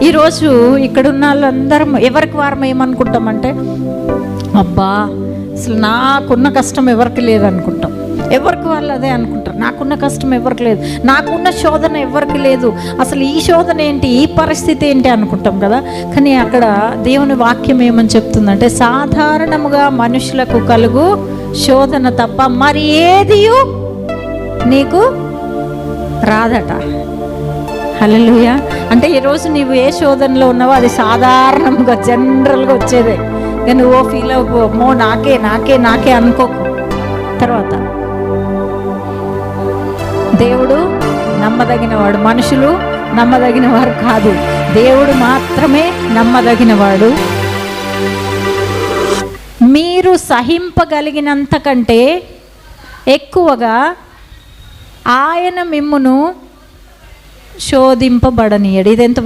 ఈరోజు ఇక్కడున్న వాళ్ళందరం ఎవరికి వారం ఏమనుకుంటామంటే, అబ్బా అసలు నాకున్న కష్టం ఎవరికి లేదనుకుంటాం. ఎవరికి వాళ్ళు అదే అనుకుంటారు, నాకున్న కష్టం ఎవరికి లేదు, నాకున్న శోధన ఎవరికి లేదు, అసలు ఈ శోధన ఏంటి, ఈ పరిస్థితి ఏంటి అనుకుంటాం కదా. కానీ అక్కడ దేవుని వాక్యం ఏమని చెప్తుందంటే, సాధారణముగా మనుషులకు కలుగు శోధన తప్ప మరి ఏదియు నీకు రాదట. హల్లెలూయా. అంటే ఈరోజు నీవు ఏ శోధనలో ఉన్నావో అది సాధారణంగా జనరల్గా వచ్చేదే. కానీ నువ్వు ఫీల్ అవ్వమో నాకే నాకే నాకే అనుకోకు. తర్వాత దేవుడు నమ్మదగినవాడు, మనుషులు నమ్మదగిన వారు కాదు, దేవుడు మాత్రమే నమ్మదగినవాడు. మీరు సహింపగలిగినంత కంటే ఎక్కువగా ఆయన మిమ్మును శోధింపబడనీయడు. ఇది ఎంత